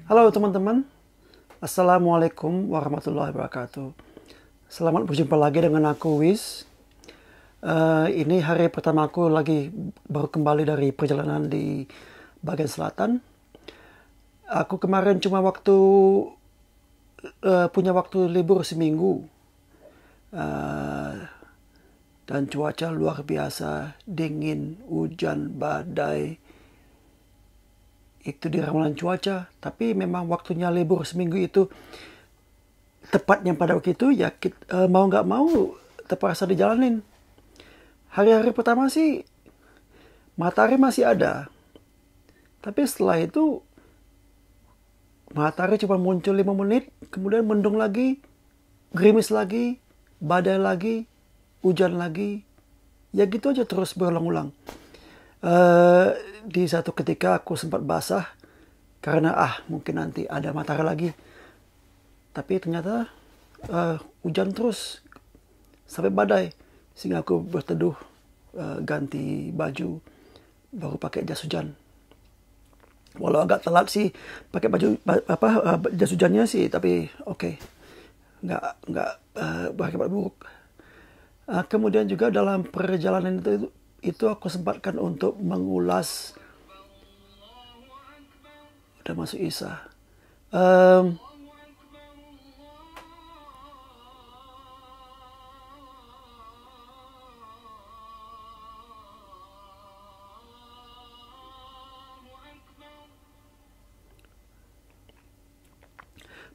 Halo teman-teman, Assalamualaikum warahmatullahi wabarakatuh. Selamat berjumpa lagi dengan aku Wiz. Ini hari pertama aku baru kembali dari perjalanan di bagian selatan. Aku kemarin cuma punya waktu libur seminggu. Dan cuaca luar biasa, dingin, hujan, badai. Itu di ramalan cuaca, tapi memang waktunya libur seminggu itu tepatnya pada waktu itu ya mau nggak mau terpaksa dijalanin. Hari-hari pertama sih matahari masih ada, tapi setelah itu matahari cuma muncul 5 menit, kemudian mendung lagi, gerimis lagi, badai lagi, hujan lagi, ya gitu aja terus berulang-ulang. Di satu ketika aku sempat basah karena mungkin nanti ada matahari lagi, tapi ternyata hujan terus sampai badai, sehingga aku berteduh, ganti baju, baru pakai jas hujan. Walau agak telat sih pakai jas hujannya sih, tapi oke. nggak berakibat buruk. Kemudian juga dalam perjalanan itu aku sempatkan untuk mengulas. Udah masuk Isya.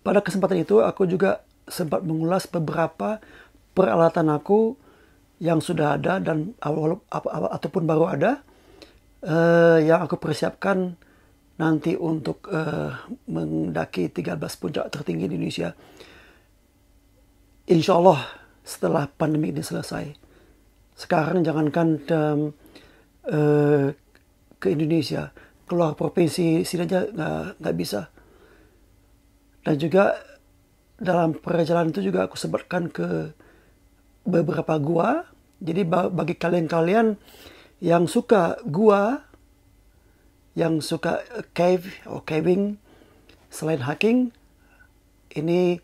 Pada kesempatan itu aku juga sempat mengulas beberapa peralatan aku yang sudah ada dan ataupun baru ada, yang aku persiapkan nanti untuk mendaki 13 puncak tertinggi di Indonesia. Insya Allah setelah pandemi ini selesai. Sekarang jangankan ke Indonesia, keluar provinsi sini aja nggak bisa. Dan juga dalam perjalanan itu juga aku sempatkan ke beberapa gua. Jadi bagi kalian-kalian yang suka gua, yang suka cave atau caving selain hiking, ini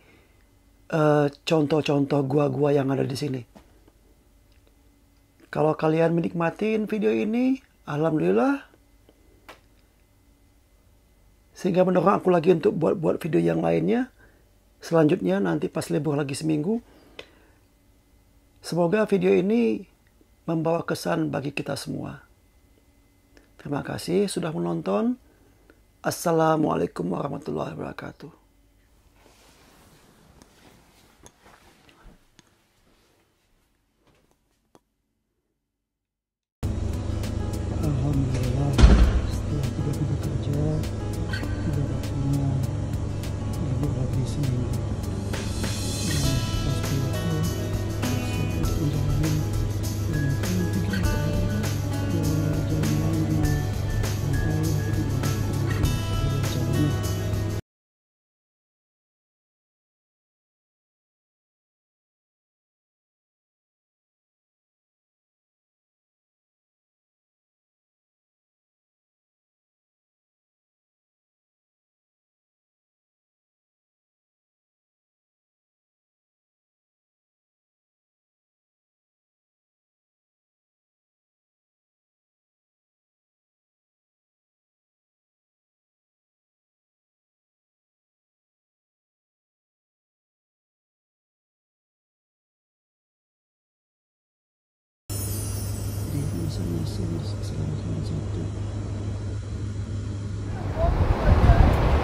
contoh-contoh gua-gua yang ada di sini. Kalau kalian menikmatin video ini, alhamdulillah. Sehingga mendorong aku lagi untuk buat video yang lainnya selanjutnya nanti pas libur lagi seminggu. Semoga video ini membawa kesan bagi kita semua. Terima kasih sudah menonton. Assalamualaikum warahmatullahi wabarakatuh. Alhamdulillah, setelah 3 minggu kerja, sudah waktunya libur lagi seminggu. Dan pas pulang terus menjalani mungkin 3 hari ke jalan di pantai di rencananya.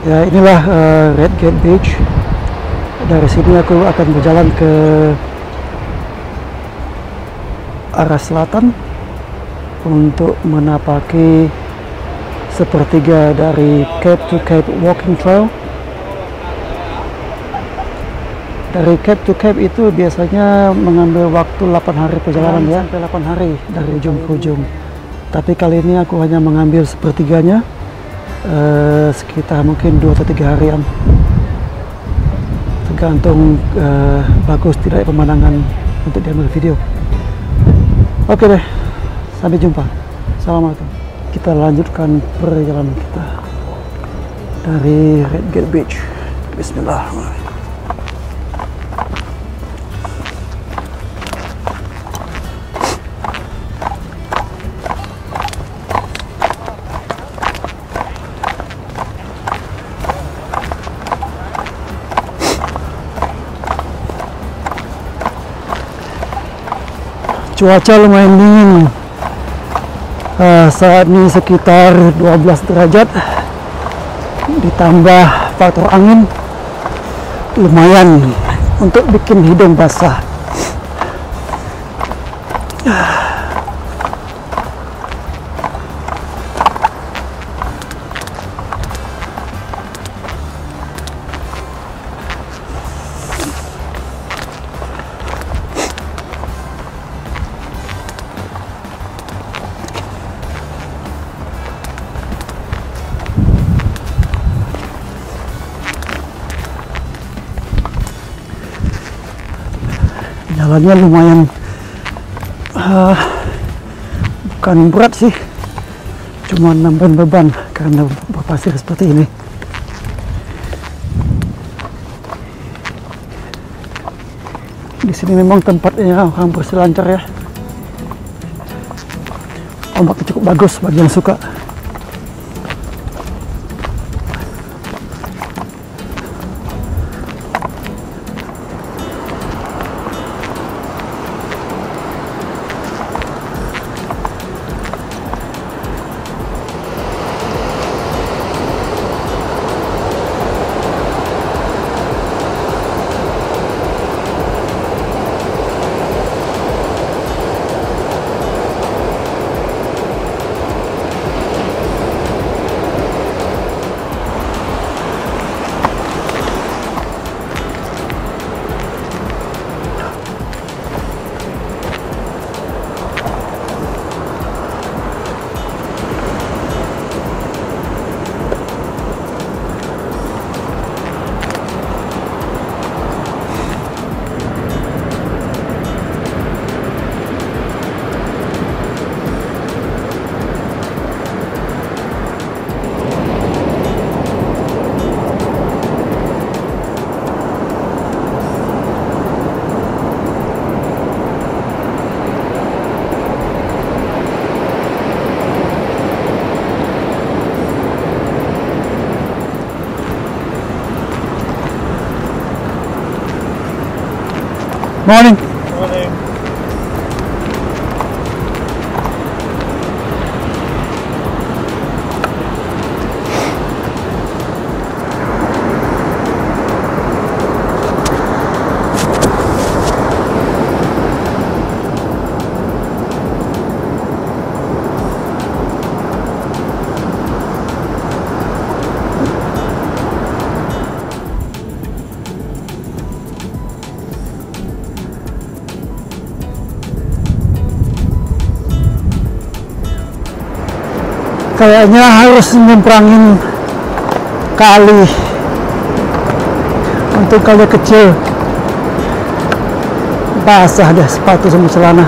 Ya, inilah Red Gate Beach. Dari sini aku akan berjalan ke arah selatan untuk menapaki sepertiga dari Cape to Cape Walking Trail. Dari Cape to Cape itu biasanya mengambil waktu 8 hari perjalanan ya, sampai 8 hari dari ujung ke ujung. Tapi kali ini aku hanya mengambil sepertiganya, sekitar mungkin 2 atau 3 harian. Tergantung bagus tidak pemandangan untuk diambil video. Oke deh, sampai jumpa. Assalamualaikum. Kita lanjutkan perjalanan kita. dari Red Gate Beach. Bismillahirrahmanirrahim. Cuaca lumayan dingin. Saat ini sekitar 12 derajat, ditambah faktor angin, lumayan untuk bikin hidung basah. Jalannya lumayan bukan berat sih, cuma nambahin beban karena berpasir seperti ini. Di sini memang tempatnya orang berselancar ya. Ombaknya cukup bagus bagi yang suka. Morning. Morning. Kayaknya harus nyebrangin kali. Untuk kali kecil, basah deh sepatu sama celana.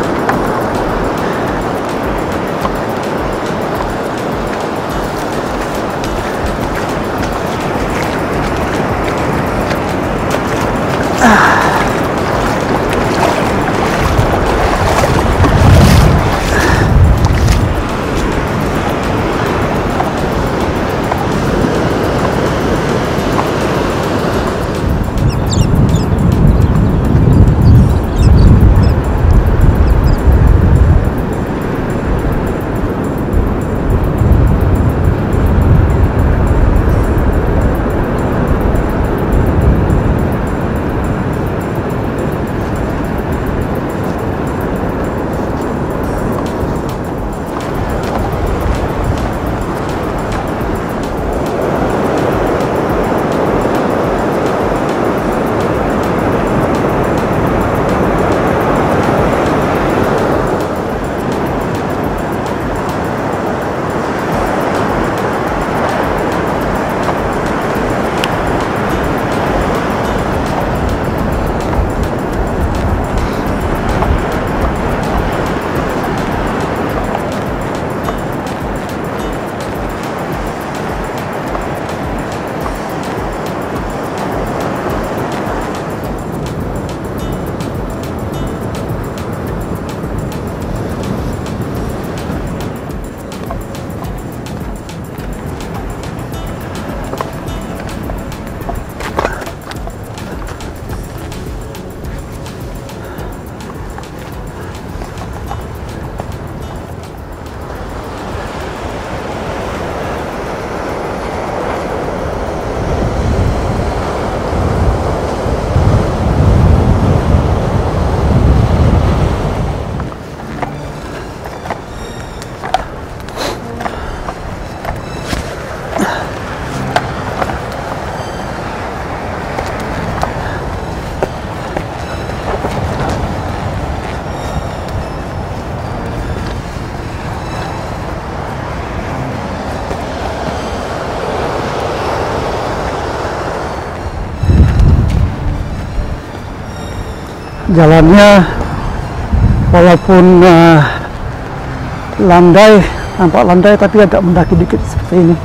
Jalannya walaupun landai, nampak landai, tapi agak mendaki dikit seperti ini.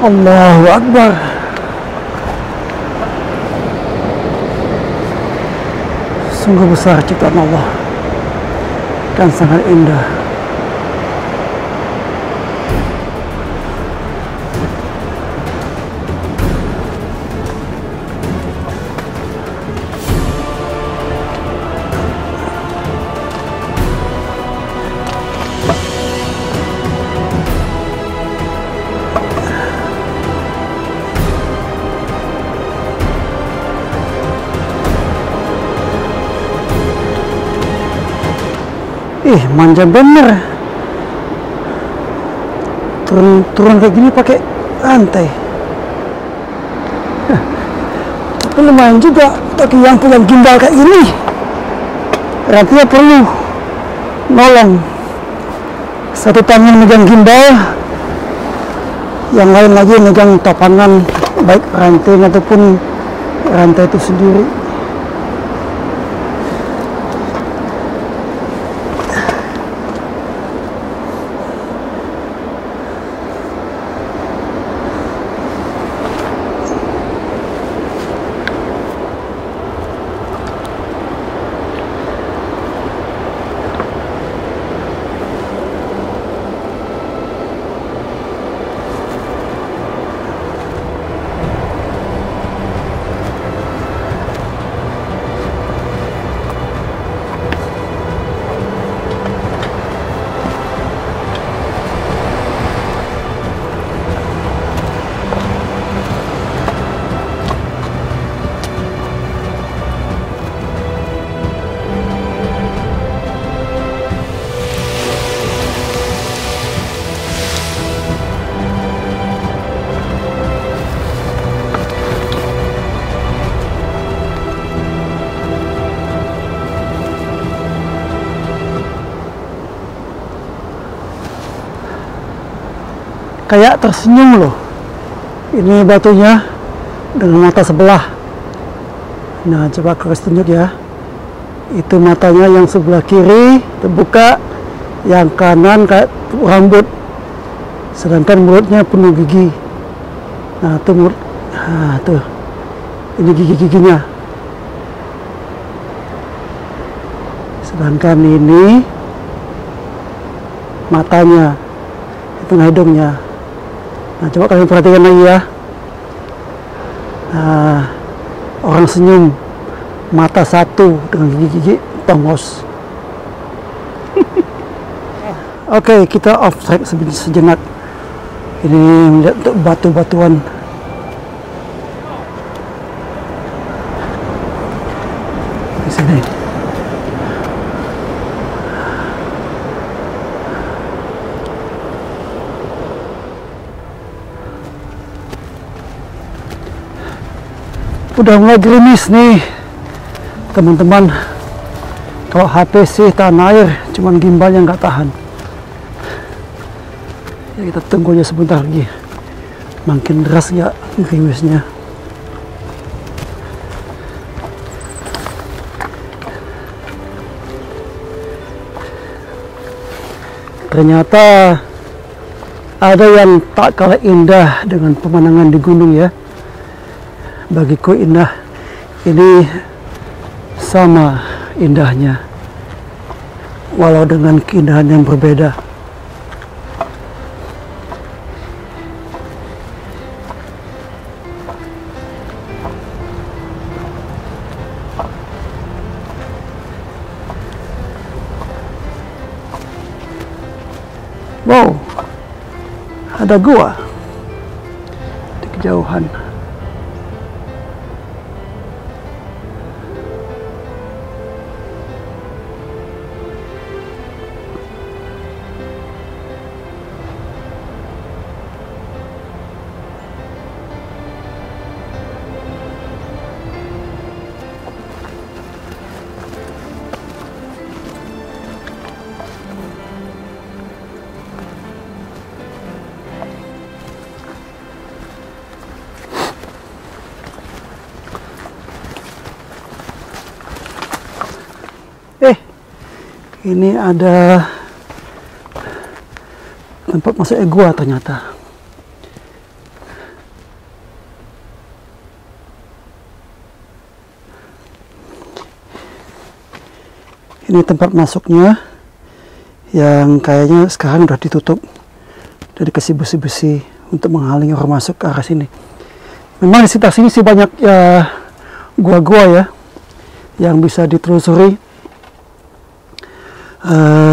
Allahu Akbar. Sungguh besar ciptaan Allah dan sangat indah. Manja bener. Turun kayak gini pakai rantai. Tapi lumayan juga bagi yang punya gimbal kayak gini. Rantainya perlu nolong. Satu tangan megang gimbal, yang lain lagi megang topangan, baik rantai ataupun rantai itu sendiri. Kayak tersenyum loh. Ini batunya dengan mata sebelah. Nah, coba aku kasih tunjuk ya. Itu matanya yang sebelah kiri terbuka, yang kanan kayak rambut. Sedangkan mulutnya penuh gigi. Nah, itu mulut. Nah, tuh. Ini gigi-giginya. Sedangkan ini matanya, tengah hidungnya. Nah, coba kalian perhatikan lagi ya. Nah, orang senyum, mata satu dengan gigi-gigi tongos. Oke, kita off track sejenak. Ini melihat untuk batu-batuan. Di sini. Udah mulai gerimis nih teman-teman. Kalau HP sih tahan air, cuman gimbalnya nggak tahan. Ya, kita tunggu aja sebentar lagi. Makin deras nggak gerimisnya. Ternyata ada yang tak kalah indah dengan pemandangan di gunung ya. bagiku indah. Ini sama indahnya, walau dengan keindahan yang berbeda. Wow, ada gua di kejauhan. Ini ada tempat masuk gua ternyata. Ini tempat masuknya yang kayaknya sekarang udah ditutup, udah dikasih besi-besi untuk menghalangi orang masuk ke arah sini. Memang di sekitar sini sih banyak ya gua-gua ya yang bisa ditelusuri.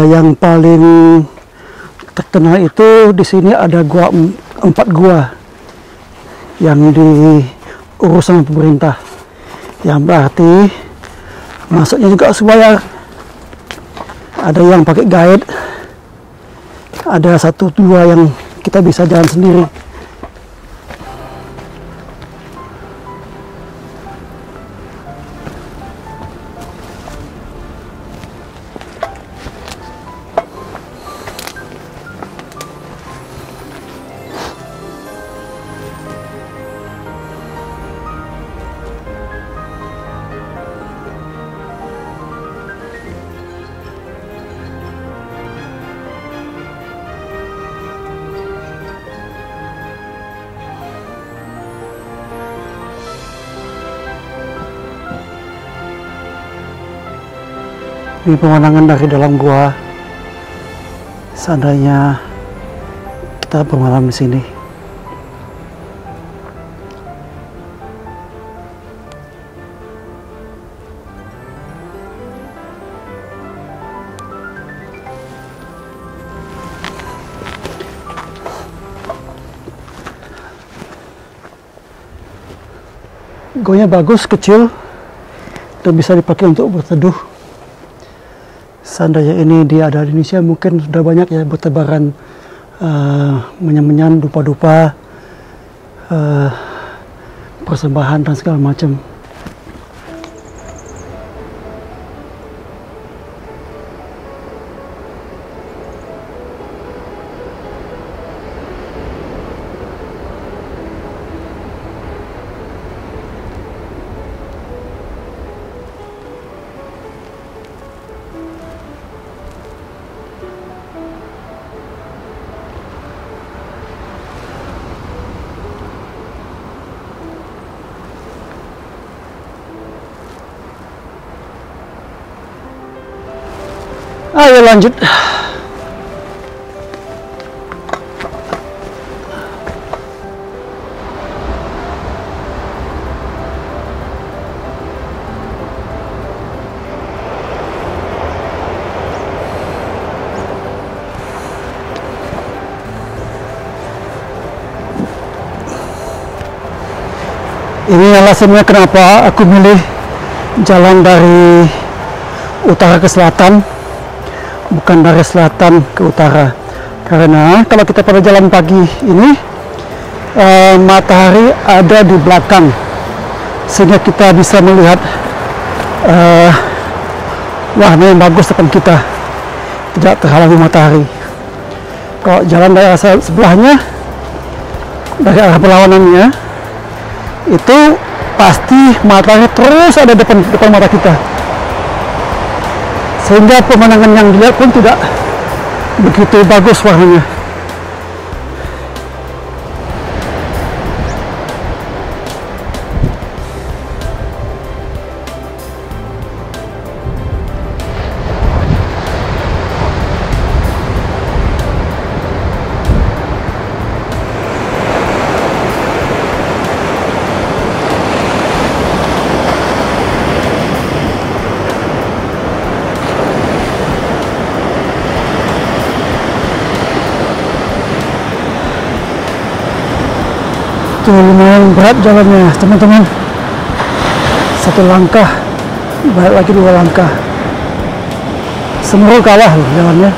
Yang paling terkenal itu di sini ada gua 4 gua yang diurus sama pemerintah, yang berarti masuknya juga harus bayar. Ada yang pakai guide, ada 1-2 yang kita bisa jalan sendiri. Ini pemandangan dari dalam gua. Seandainya kita bermalam di sini. Goanya bagus, kecil, dan bisa dipakai untuk berteduh. Seandainya ini dia ada di Indonesia, mungkin sudah banyak ya bertebaran menyan-menyan, dupa-dupa, persembahan dan segala macam. Ayo lanjut. Ini alasannya kenapa aku milih jalan dari utara ke selatan, bukan dari selatan ke utara. Karena kalau kita pada jalan pagi ini, matahari ada di belakang, sehingga kita bisa melihat warna yang bagus depan kita, tidak terhalangi matahari. Kalau jalan dari arah sebelahnya, dari arah berlawanannya, itu pasti matahari terus ada depan mata kita, sehingga pemandangan yang dilihat pun tidak begitu bagus warnanya. Itu lumayan berat jalannya teman-teman. Satu langkah, balik lagi 2 langkah. Semeru kalah loh jalannya.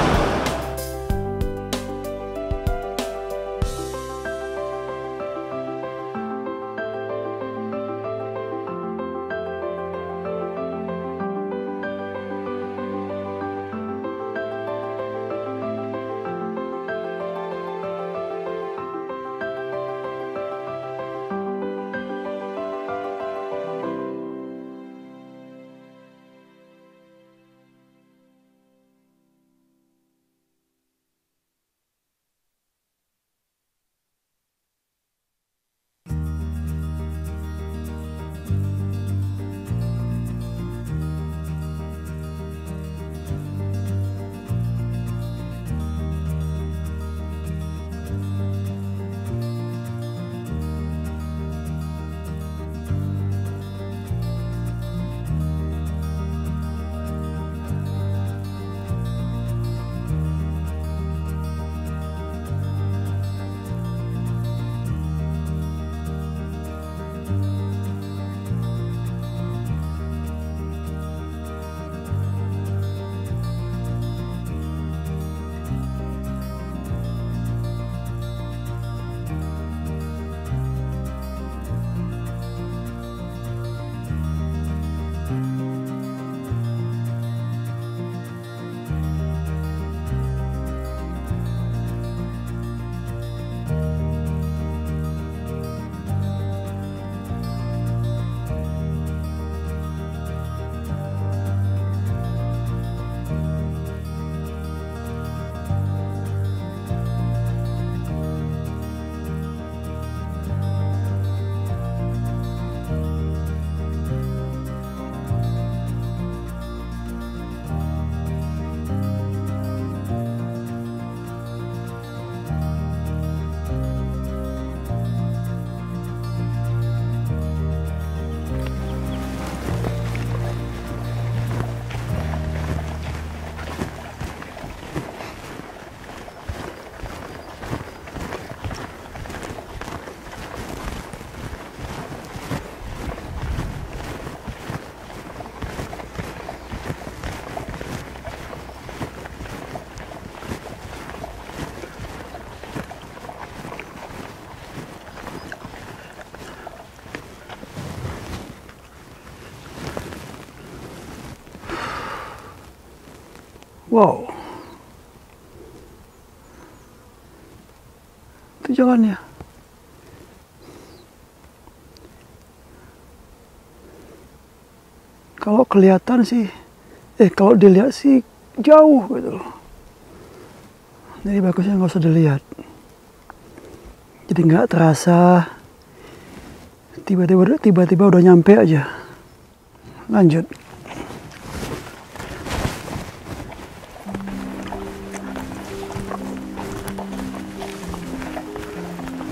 Wow, itu jalannya. Kalau kelihatan sih, kalau dilihat sih jauh gitu loh. Jadi bagusnya nggak usah dilihat. Jadi nggak terasa tiba-tiba udah nyampe aja. Lanjut.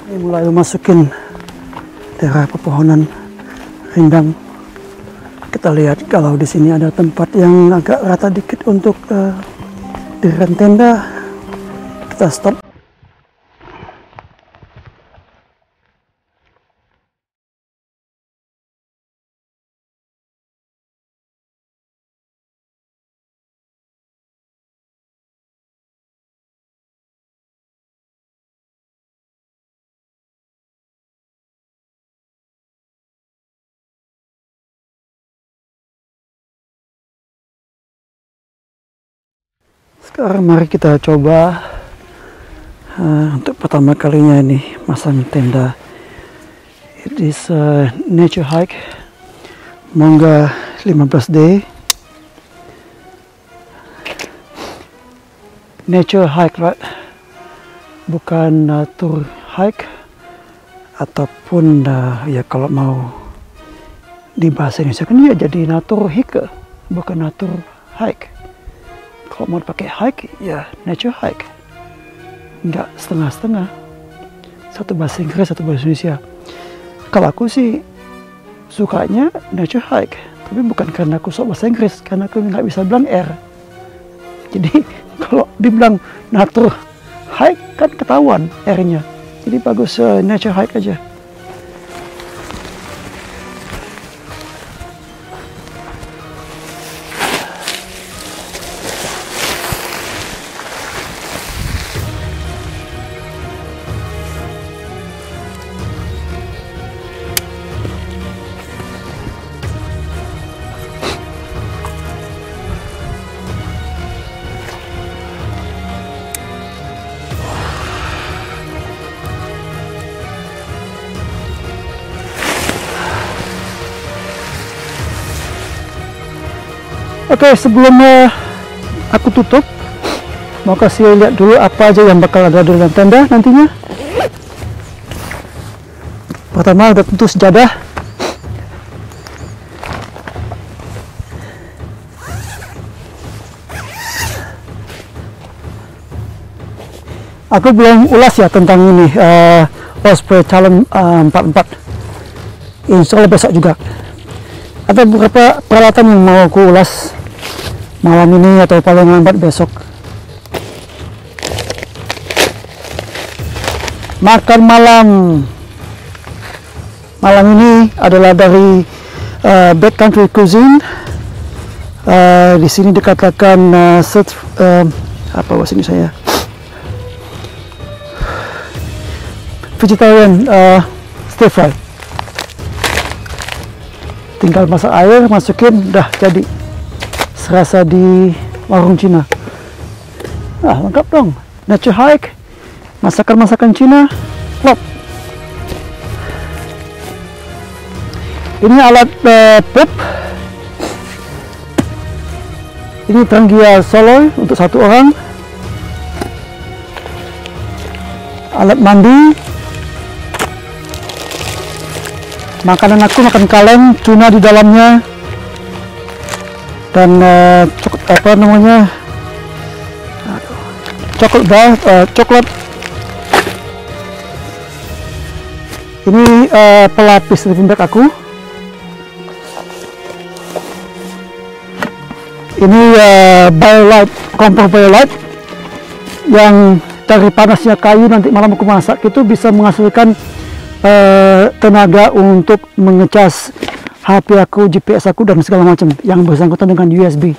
Ini mulai masukin daerah pepohonan rindang. Kita lihat kalau di sini ada tempat yang agak rata dikit untuk dirian tenda. Kita stop. Sekarang mari kita coba untuk pertama kalinya ini masang tenda. It is a nature hike, Mongga 15 day. Nature hike, right? Bukan tour hike ataupun ya kalau mau di bahasa Indonesia kan ya jadi natur hike, bukan natur hike. Kalau mau pakai hike, ya nature hike. Nggak setengah-setengah. Satu bahasa Inggris, satu bahasa Indonesia. Kalau aku sih sukanya nature hike. Tapi bukan karena aku sok bahasa Inggris, karena aku nggak bisa bilang R. Jadi kalau dibilang nature hike kan ketahuan R-nya. Jadi bagus nature hike aja. Oke, sebelum aku tutup, mau kasih lihat dulu apa aja yang bakal ada di dalam tenda nantinya. Pertama udah tentu sejadah. Aku belum ulas ya tentang ini Osprey Talon 44. Insya Allah besok juga. Ada beberapa peralatan yang mau aku ulas malam ini atau paling lambat besok. Makan malam ini adalah dari Backcountry Cuisine. Di sini dikatakan apa bahasa ini saya? Vegetarian stir fry. Tinggal masak air, masukin, udah jadi. Serasa di warung Cina. Lengkap dong. Nature hike, masakan Cina, klop. Ini alat pup. Ini Trangia Soloy untuk 1 orang. Alat mandi. Makanan aku makan kaleng, tuna di dalamnya, dan coklat. Ini pelapis sleeping bag aku. Ini BioLite, kompor BioLite yang dari panasnya kayu nanti malam aku masak itu bisa menghasilkan tenaga untuk mengecas HP aku, GPS aku, dan segala macam yang bersangkutan dengan USB.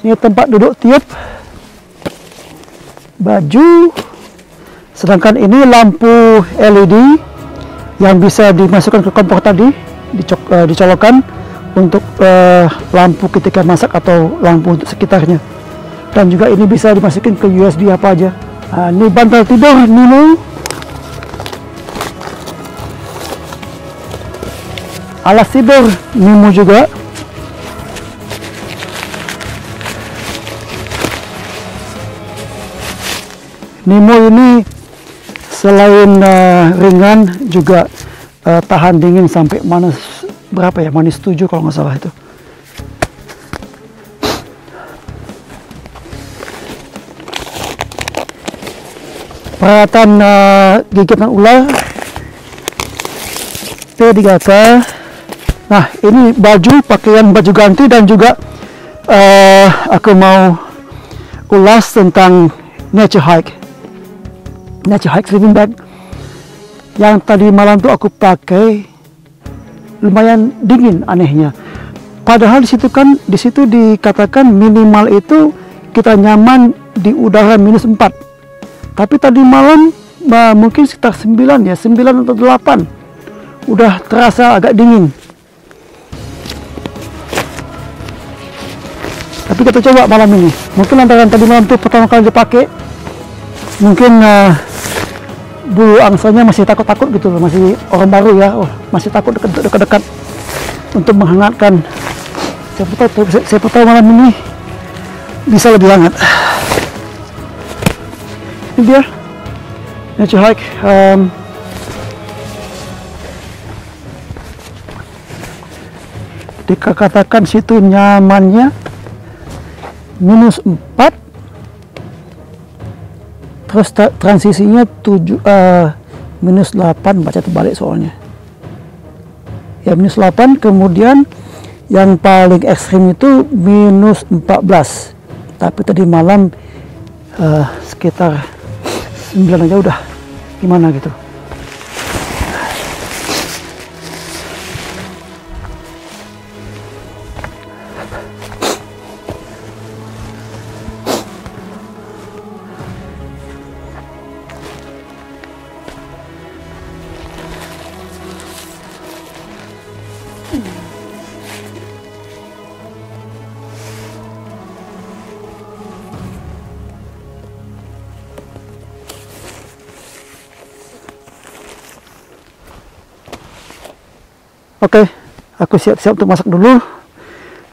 Ini tempat duduk tiup, baju, sedangkan ini lampu LED yang bisa dimasukkan ke kompor tadi, dicolokkan untuk lampu ketika masak atau lampu untuk sekitarnya. Dan juga ini bisa dimasukin ke USB apa aja. Ini bantal tidur Nemo. Alas tidur Nemo juga. Nemo ini selain ringan juga tahan dingin sampai minus berapa ya? Minus 7 kalau nggak salah itu. Peralatan gigitan ular P3K. Nah, ini pakaian baju ganti, dan juga aku mau ulas tentang nature hike sleeping bag yang tadi malam tuh aku pakai. Lumayan dingin anehnya, padahal di situ dikatakan minimal itu kita nyaman di udara -4. Tapi tadi malam mungkin sekitar 9 atau 8 udah terasa agak dingin. Tapi kita coba malam ini. Mungkin lantaran tadi malam itu pertama kali dipakai, mungkin bulu angsanya masih takut-takut gitu loh, masih orang baru ya, masih takut dekat-dekat untuk menghangatkan. Siapa tahu malam ini bisa lebih hangat. Ini dia nature hike. Dikatakan situ nyamannya -4, terus transisinya -8, baca terbalik soalnya ya, -8, kemudian yang paling ekstrim itu -14. Tapi tadi malam sekitar 9 aja udah gimana gitu. Oke, aku siap-siap untuk masak dulu.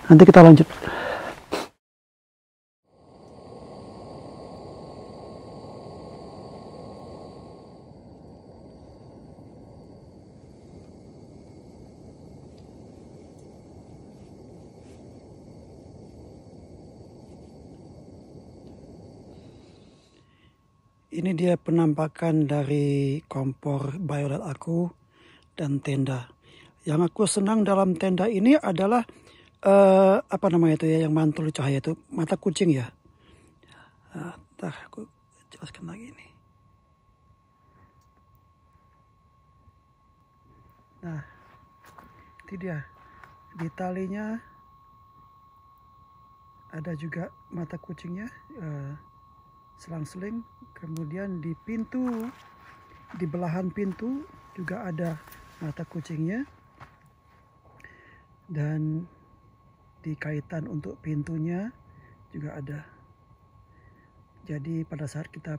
Nanti kita lanjut. Ini dia penampakan dari kompor biolet aku dan tenda. Yang aku senang dalam tenda ini adalah apa namanya itu ya, yang mantul cahaya itu, mata kucing ya. Ntar aku jelaskan lagi ini. Nah, itu dia. Di talinya ada juga mata kucingnya, selang-seling. Kemudian di pintu, di belahan pintu juga ada mata kucingnya. Dan di kaitan untuk pintunya juga ada. Jadi pada saat kita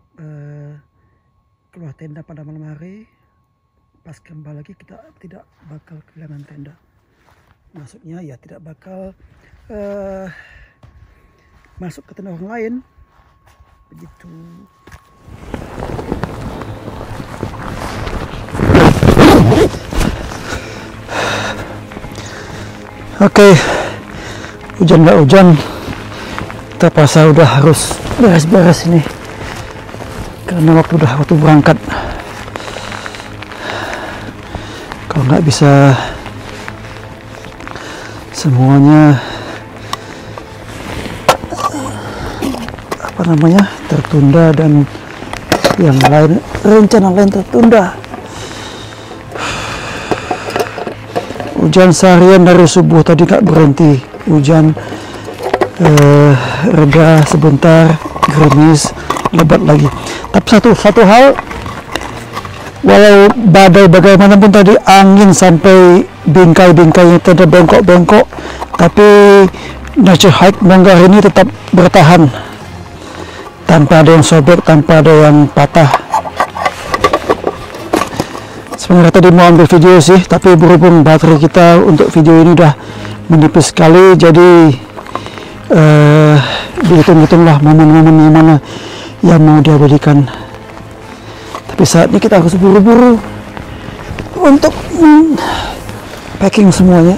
keluar tenda pada malam hari, pas kembali lagi kita tidak bakal kehilangan tenda. Maksudnya ya tidak bakal masuk ke tenda orang lain. Begitu. Oke, hujan nggak hujan, terpaksa udah harus beres-beres ini karena waktu berangkat. Kalau nggak bisa semuanya apa namanya tertunda dan yang lain, rencana lain tertunda. Hujan seharian dari subuh tadi nggak berhenti. Hujan reda sebentar, gerimis, lebat lagi. Tapi satu hal, walau badai bagaimanapun tadi, angin sampai bingkai-bingkai tenda bengkok-bengkok, tapi Nature Hike Monggar ini tetap bertahan tanpa ada yang sobek, tanpa ada yang patah. Sebenarnya tadi mau ambil video sih, tapi berhubung baterai kita untuk video ini udah menipis sekali, jadi dihitung-hitunglah momen-momen yang mana yang mau diabadikan. Tapi saat ini kita harus buru-buru untuk packing semuanya.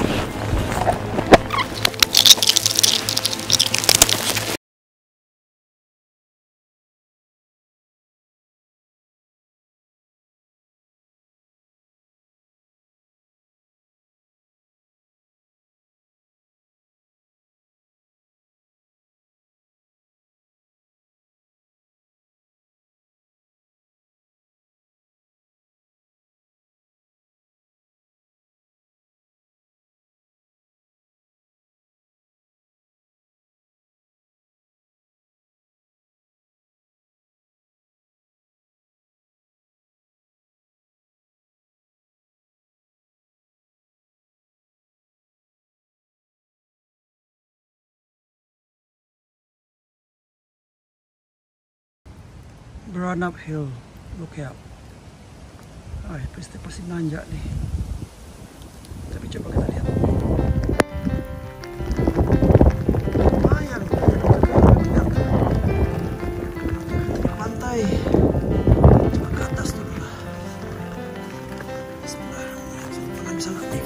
Run uphill, look out. Pasti nanjak nih. Tapi coba kita lihat. Lumayan ke pantai. Coba ke atas dulu lah. Sebentar, mana bisa naik.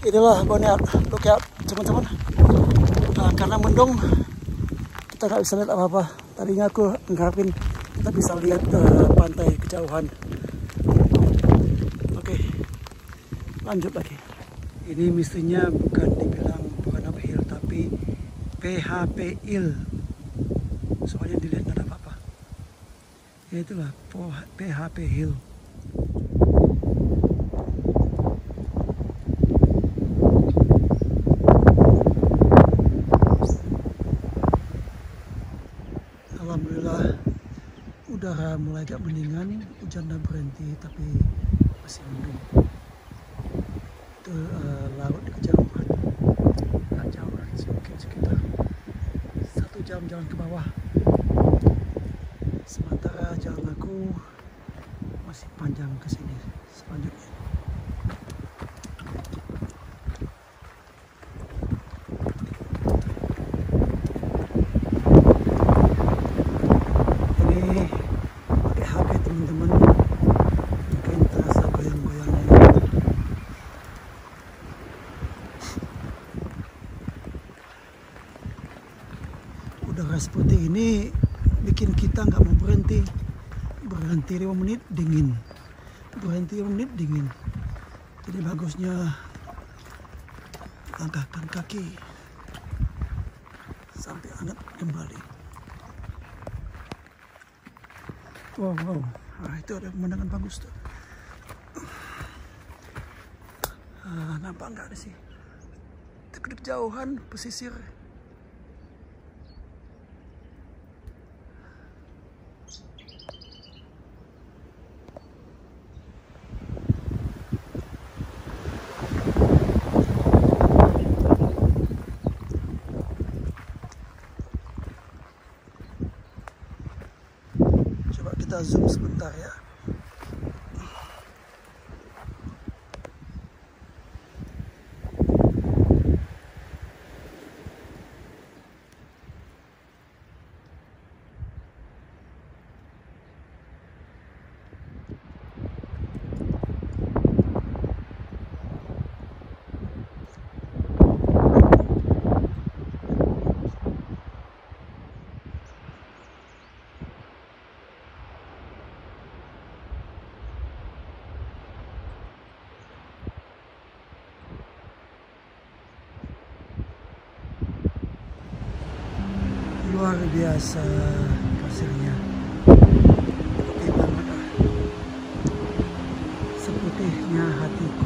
Inilah Boneyard Lookout teman-teman. Karena mendung kita nggak bisa lihat apa-apa. Tadinya aku mengharapin kita bisa lihat pantai kejauhan. Oke, Lanjut lagi. Ini mestinya bukan dibilang bukan up hill, tapi PHP hill. Soalnya dilihat nggak ada apa-apa. Ya itulah PHP hill. Alhamdulillah udara mulai agak mendingan, hujan udah berhenti tapi masih mendung. Itu laut di kejauhan, nggak jauh lagi sih, mungkin sekitar 1 jam jalan ke bawah. Sementara jalan aku masih panjang ke sini selanjutnya. Ini pakai HP teman-teman, mungkin terasa goyang-goyangnya. Udara seperti ini bikin kita nggak mau berhenti. Berhenti 5 menit dingin, berhenti 5 menit dingin. Jadi bagusnya langkahkan kaki sampai hangat kembali. Wow, itu ada pemandangan bagus tuh. Nampak nggak ada sih? Itu kejauhan pesisir. Coba kita zoom sebentar ya. Luar biasa pasirnya, putih banget lah, seputihnya hatiku.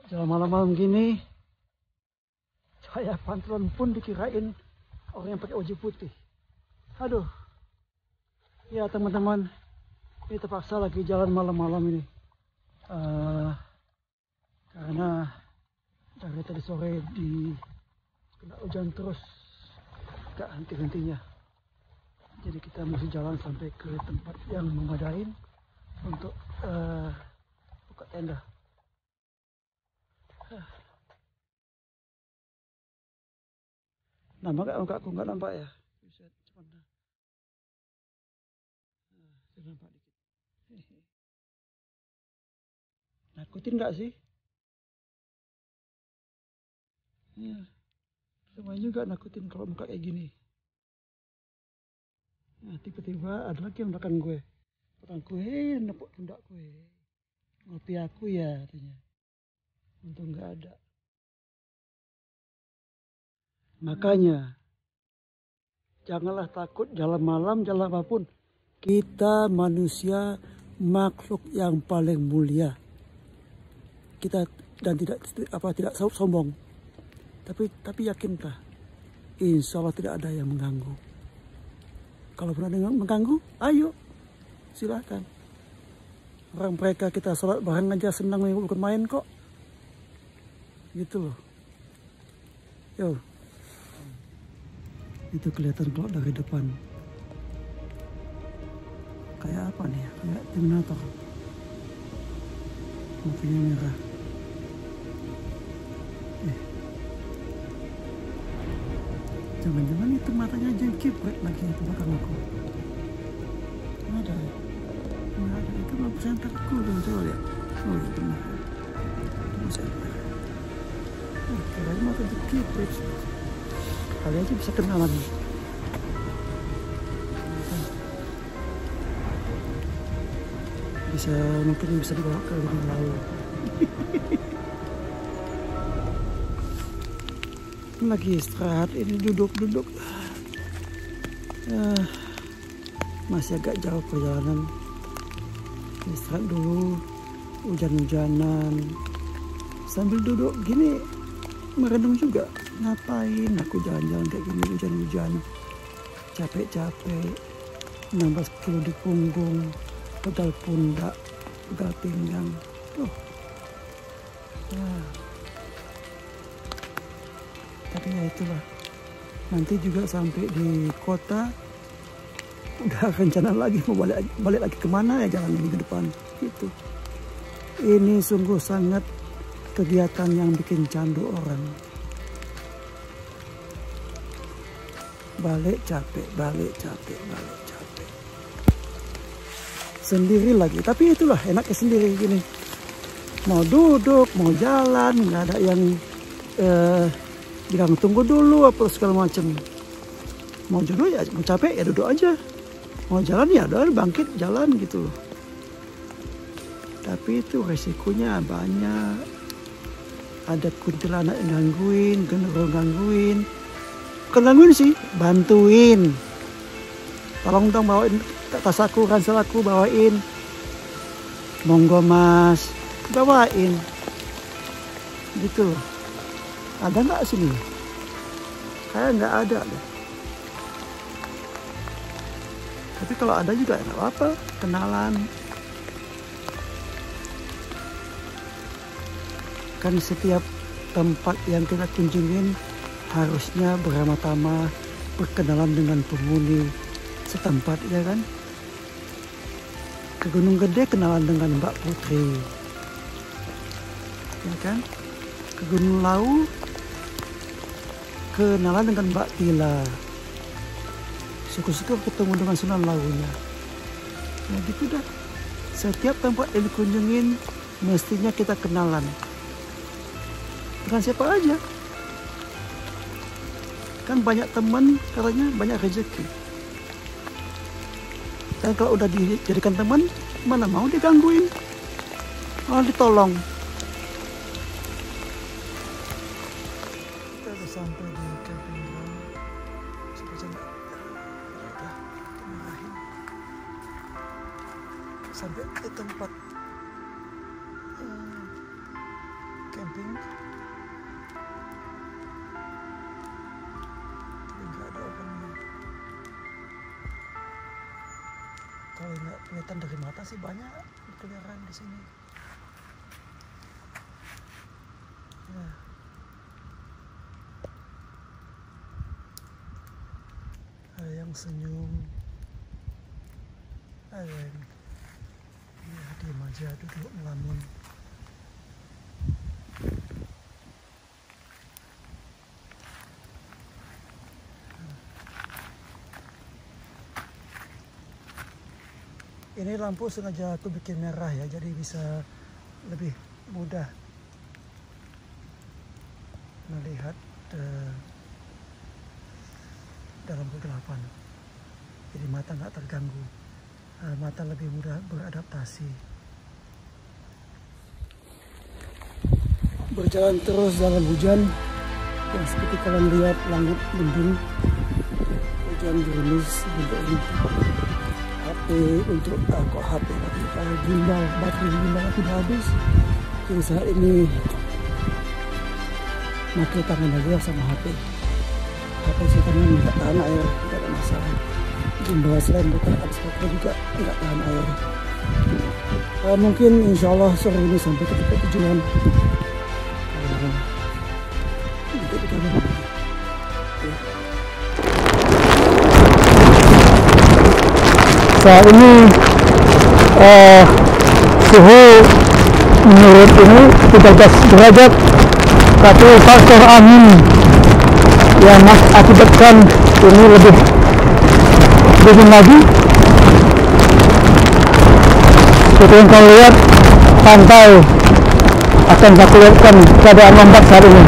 Jalan malam-malam gini, cahaya pantulan pun dikirain orang yang pakai baju putih. Aduh, ya teman-teman, ini terpaksa lagi jalan malam-malam ini. Karena dari tadi sore kena hujan terus, gak henti-hentinya. Jadi kita mesti jalan sampai ke tempat yang memadai untuk buka tenda. Nampak gak muka aku? Nggak nampak ya? Buset, cuman sudah nampak dikit. Nakutin nggak sih? Ya, lumayan juga nakutin kalau muka kayak gini. Nah, tiba-tiba ada lagi yang belakang gue. Belakang gue, nepuk pundak gue. Ngopi aku ya, katanya. Untung nggak ada. Makanya janganlah takut jalan malam, jalan apapun. Kita manusia makhluk yang paling mulia. Kita dan tidak sombong. Tapi yakinlah, insya Allah tidak ada yang mengganggu. Kalau pernah mengganggu, ayo silakan. Orang mereka kita sholat bareng aja senang, bukan main kok. Gitu loh. Yo. Itu kelihatan kalau dari depan. Kayak apa nih? Kayak Terminator. Matanya merah. Jangan-jangan itu matanya jengkipret lagi itu belakang aku. Ada. Nggak ada. Itu lampu senterku. Coba lihat. Oh iya benar. Lampu senter. Kayaknya mata jengkipret. Kali aja bisa kenalan. Mungkin bisa dibawa ke gunung lalu. Lagi istirahat ini, duduk. Masih agak jauh perjalanan. Istirahat dulu, hujan-hujanan. Sambil duduk gini merenung juga. Ngapain aku jalan-jalan kayak gini hujan-hujan, capek-capek, 16 kilo di punggung, pegal pundak, pegal pinggang. Tapi ya itulah, nanti juga sampai di kota udah rencana lagi mau balik lagi kemana ya, jalan lagi ke depan gitu. Ini sungguh sangat kegiatan yang bikin candu orang. Balik capek. Sendiri lagi, tapi itulah enaknya sendiri gini. Mau duduk, mau jalan, nggak ada yang bilang tunggu dulu apa segala macam. Mau duduk ya, mau capek ya duduk aja. Mau jalan ya udah bangkit jalan gitu loh. Tapi itu resikonya banyak. Ada kuntilanak yang gangguin, genderuwo gangguin. Bukan gangguin sih, bantuin. Tolong dong bawain tas aku, ransel aku bawain. Monggo mas, bawain. Gitu loh. Ada nggak sini? Kayak nggak ada deh. Tapi kalau ada juga nggak apa-apa, kenalan. Kan setiap tempat yang kita kunjungin harusnya beramah-tamah, berkenalan dengan penghuni setempat, ya kan? Ke Gunung Gede kenalan dengan Mbak Putri, ya kan? Ke Gunung Lawu kenalan dengan Mbak Tila. Syukur-syukur ketemu dengan Sunan Lawunya. Nah gitu dah. Setiap tempat yang dikunjungin mestinya kita kenalan. Dengan siapa aja. Kan banyak teman, katanya banyak rezeki. Dan kalau udah dijadikan teman, mana mau digangguin, malah ditolong. Kita udah sampai di camping ground. Sampai ke tempat camping. Kalau nggak kelihatan dari mata sih banyak berkeliaran di sini. Ya. Ada yang senyum, ada yang diam aja duduk ngelamun. Ini lampu sengaja aku bikin merah ya, jadi bisa lebih mudah melihat dalam kegelapan. Jadi mata nggak terganggu, mata lebih mudah beradaptasi. berjalan terus dalam hujan yang seperti kalian lihat, langit mendung, hujan gerimis bentuk ini. HP untuk kok HP gimbal, baterai gimbal aku udah habis, jadi saat ini pakai tangan aja sama HP si tangan nggak tahan air, tidak ada masalah. Gimbal selain bukan habis baterai juga nggak tahan air. Mungkin insya Allah sore ini sampai ke tempat tujuan. Saat ini suhu menurut ini 13 derajat, tapi faktor angin yang mengakibatkan ini lebih dingin lagi. Seperti yang kalian lihat, pantai akan saya lihatkan keadaan ombak saat ini.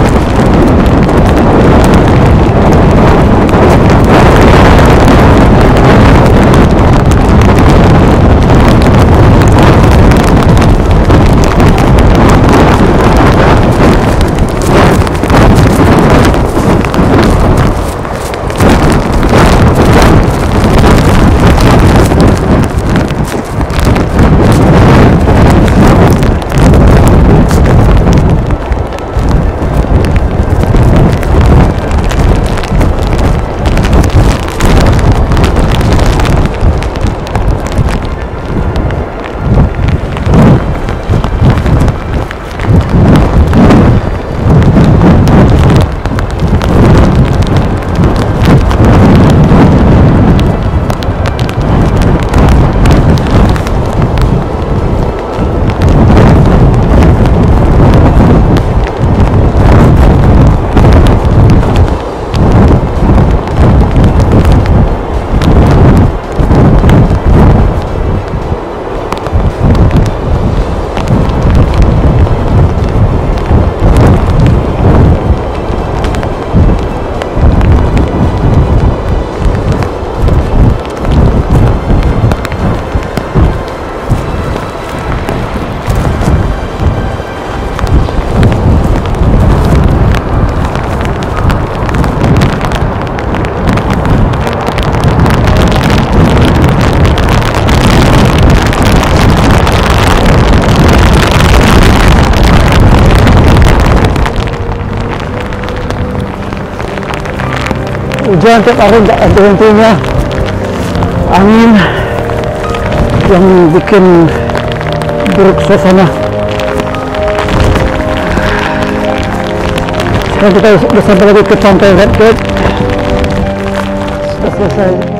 Hujan tiap hari nggak henti-hentinya, angin yang bikin buruk suasana. Sekarang kita sudah sampai lagi ke pantai Red Gate, sudah selesai.